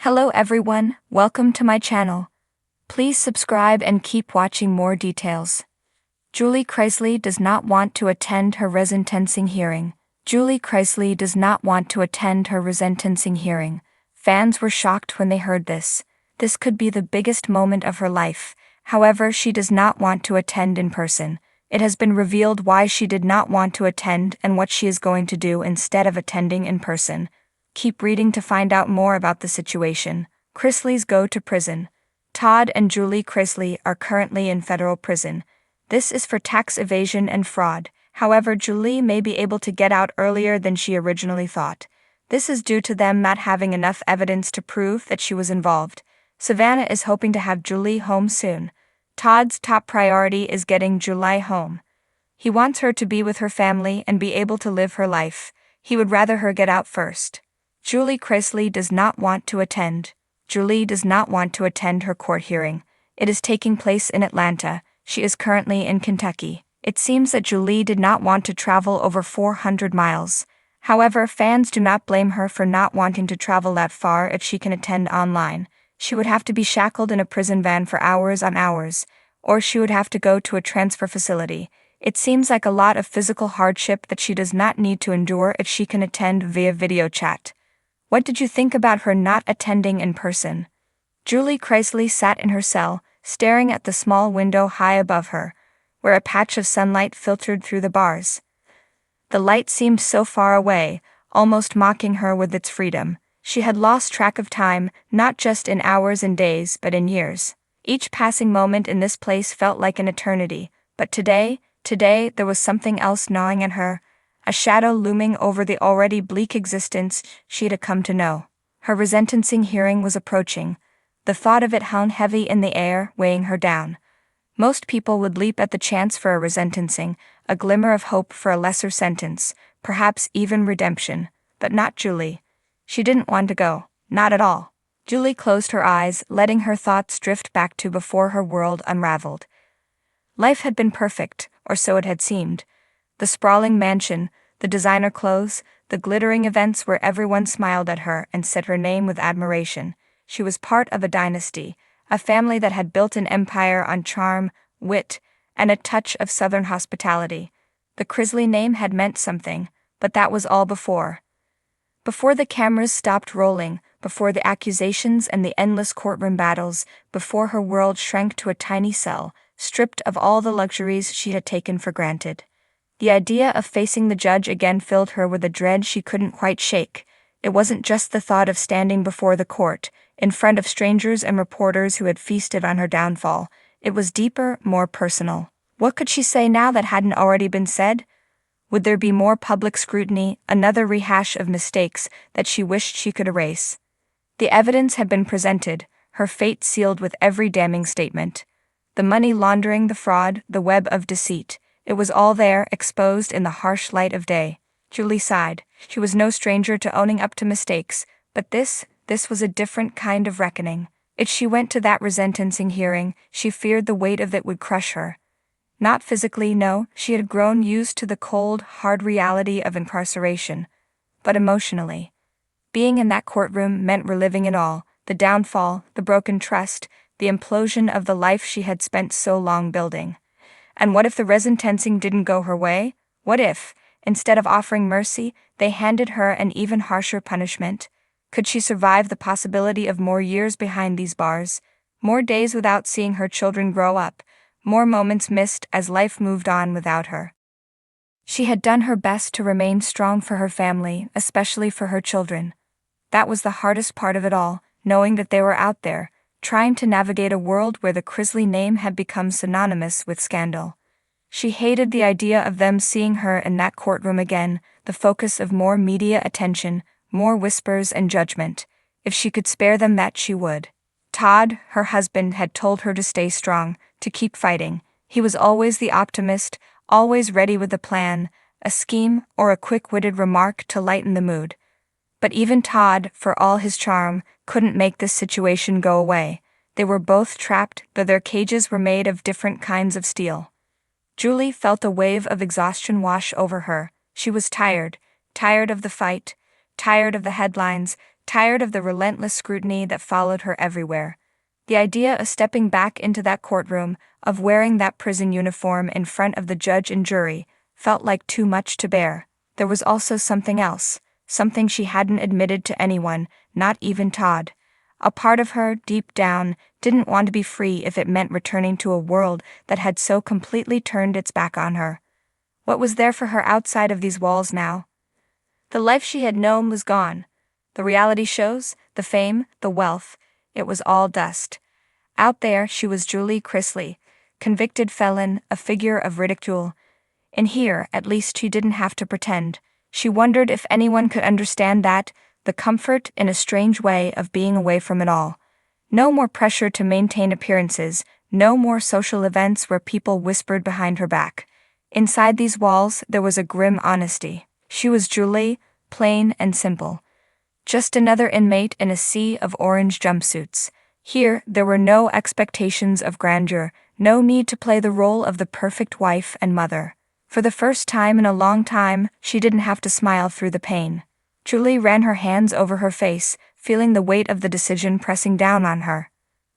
Hello everyone, welcome to my channel. Please subscribe and keep watching more details. Chrisley does not want to attend her resentencing hearing. Chrisley does not want to attend her resentencing hearing. Fans were shocked when they heard this. This could be the biggest moment of her life. However, she does not want to attend in person. It has been revealed why she did not want to attend and what she is going to do instead of attending in person. Keep reading to find out more about the situation. Chrisley's go to prison. Todd and Julie Chrisley are currently in federal prison. This is for tax evasion and fraud. However, Julie may be able to get out earlier than she originally thought. This is due to them not having enough evidence to prove that she was involved. Savannah is hoping to have Julie home soon. Todd's top priority is getting Julie home. He wants her to be with her family and be able to live her life. He would rather her get out first. Julie Chrisley does not want to attend. Julie does not want to attend her court hearing. It is taking place in Atlanta. She is currently in Kentucky. It seems that Julie did not want to travel over 400 miles. However, fans do not blame her for not wanting to travel that far if she can attend online. She would have to be shackled in a prison van for hours on hours, or she would have to go to a transfer facility. It seems like a lot of physical hardship that she does not need to endure if she can attend via video chat. What did you think about her not attending in person? Julie Chrisley sat in her cell, staring at the small window high above her, where a patch of sunlight filtered through the bars. The light seemed so far away, almost mocking her with its freedom. She had lost track of time, not just in hours and days, but in years. Each passing moment in this place felt like an eternity, but today, there was something else gnawing at her. A shadow looming over the already bleak existence she had come to know. Her resentencing hearing was approaching. The thought of it hung heavy in the air, weighing her down. Most people would leap at the chance for a resentencing, a glimmer of hope for a lesser sentence, perhaps even redemption, but not Julie. She didn't want to go, not at all. Julie closed her eyes, letting her thoughts drift back to before her world unraveled. Life had been perfect, or so it had seemed. The sprawling mansion, the designer clothes, the glittering events where everyone smiled at her and said her name with admiration. She was part of a dynasty, a family that had built an empire on charm, wit, and a touch of Southern hospitality. The Chrisley name had meant something, but that was all before. Before the cameras stopped rolling, before the accusations and the endless courtroom battles, before her world shrank to a tiny cell, stripped of all the luxuries she had taken for granted. The idea of facing the judge again filled her with a dread she couldn't quite shake. It wasn't just the thought of standing before the court, in front of strangers and reporters who had feasted on her downfall. It was deeper, more personal. What could she say now that hadn't already been said? Would there be more public scrutiny, another rehash of mistakes that she wished she could erase? The evidence had been presented, her fate sealed with every damning statement. The money laundering, the fraud, the web of deceit. It was all there, exposed in the harsh light of day. Julie sighed. She was no stranger to owning up to mistakes, but this was a different kind of reckoning. If she went to that resentencing hearing, she feared the weight of it would crush her. Not physically, no, she had grown used to the cold, hard reality of incarceration, but emotionally. Being in that courtroom meant reliving it all, the downfall, the broken trust, the implosion of the life she had spent so long building. And what if the resentencing didn't go her way? What if, instead of offering mercy, they handed her an even harsher punishment? Could she survive the possibility of more years behind these bars, more days without seeing her children grow up, more moments missed as life moved on without her? She had done her best to remain strong for her family, especially for her children. That was the hardest part of it all, knowing that they were out there, trying to navigate a world where the Chrisley name had become synonymous with scandal. She hated the idea of them seeing her in that courtroom again, the focus of more media attention, more whispers and judgment. If she could spare them that, she would. Todd, her husband, had told her to stay strong, to keep fighting. He was always the optimist, always ready with a plan, a scheme, or a quick-witted remark to lighten the mood. But even Todd, for all his charm, couldn't make this situation go away. They were both trapped, though their cages were made of different kinds of steel. Julie felt a wave of exhaustion wash over her. She was tired of the fight, tired of the headlines, tired of the relentless scrutiny that followed her everywhere. The idea of stepping back into that courtroom, of wearing that prison uniform in front of the judge and jury, felt like too much to bear. There was also something else, something she hadn't admitted to anyone, not even Todd. A part of her, deep down, didn't want to be free if it meant returning to a world that had so completely turned its back on her. What was there for her outside of these walls now? The life she had known was gone. The reality shows, the fame, the wealth, it was all dust. Out there she was Julie Chrisley, convicted felon, a figure of ridicule. In here, at least she didn't have to pretend. She wondered if anyone could understand that, the comfort, in a strange way, of being away from it all. No more pressure to maintain appearances, no more social events where people whispered behind her back. Inside these walls, there was a grim honesty. She was Julie, plain and simple. Just another inmate in a sea of orange jumpsuits. Here, there were no expectations of grandeur, no need to play the role of the perfect wife and mother. For the first time in a long time, she didn't have to smile through the pain. Julie ran her hands over her face, feeling the weight of the decision pressing down on her.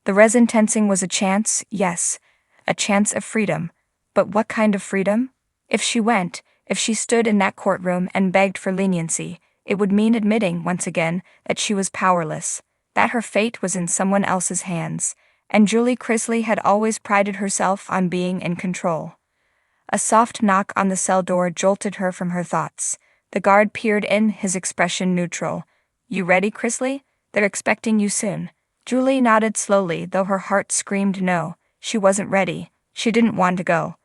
The resentencing was a chance, yes, a chance of freedom. But what kind of freedom? If she went, if she stood in that courtroom and begged for leniency, it would mean admitting, once again, that she was powerless, that her fate was in someone else's hands, and Julie Chrisley had always prided herself on being in control. A soft knock on the cell door jolted her from her thoughts. The guard peered in, his expression neutral. "You ready, Chrisley? They're expecting you soon." Julie nodded slowly, though her heart screamed no. She wasn't ready. She didn't want to go.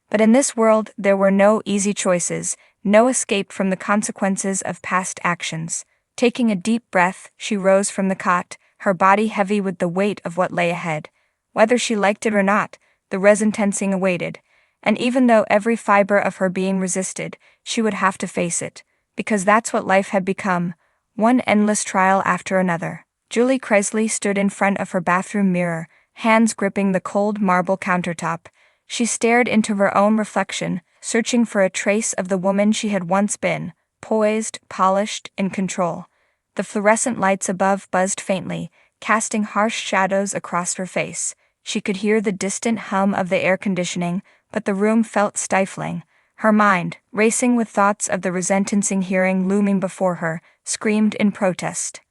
But in this world, there were no easy choices, no escape from the consequences of past actions. Taking a deep breath, she rose from the cot, her body heavy with the weight of what lay ahead. Whether she liked it or not, the resentencing awaited. And even though every fiber of her being resisted, she would have to face it, because that's what life had become, one endless trial after another. Julie Chrisley stood in front of her bathroom mirror, hands gripping the cold marble countertop. She stared into her own reflection, searching for a trace of the woman she had once been, poised, polished, in control. The fluorescent lights above buzzed faintly, casting harsh shadows across her face. She could hear the distant hum of the air conditioning, but the room felt stifling. Her mind, racing with thoughts of the resentencing hearing looming before her, screamed in protest.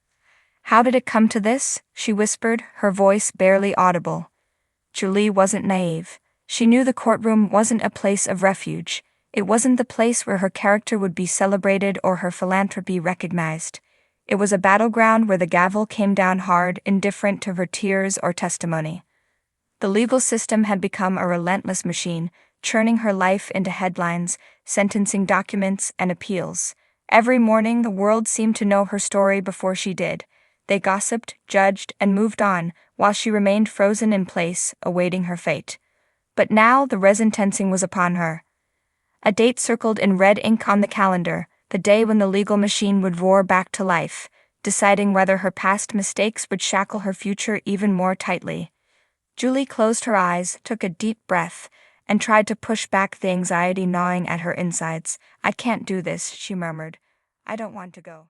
"How did it come to this?" she whispered, her voice barely audible. Julie wasn't naive. She knew the courtroom wasn't a place of refuge. It wasn't the place where her character would be celebrated or her philanthropy recognized. It was a battleground where the gavel came down hard, indifferent to her tears or testimony. The legal system had become a relentless machine, churning her life into headlines, sentencing documents, and appeals. Every morning the world seemed to know her story before she did. They gossiped, judged, and moved on, while she remained frozen in place, awaiting her fate. But now the resentencing was upon her. A date circled in red ink on the calendar, the day when the legal machine would roar back to life, deciding whether her past mistakes would shackle her future even more tightly. Julie closed her eyes, took a deep breath, and tried to push back the anxiety gnawing at her insides. "I can't do this," she murmured. "I don't want to go."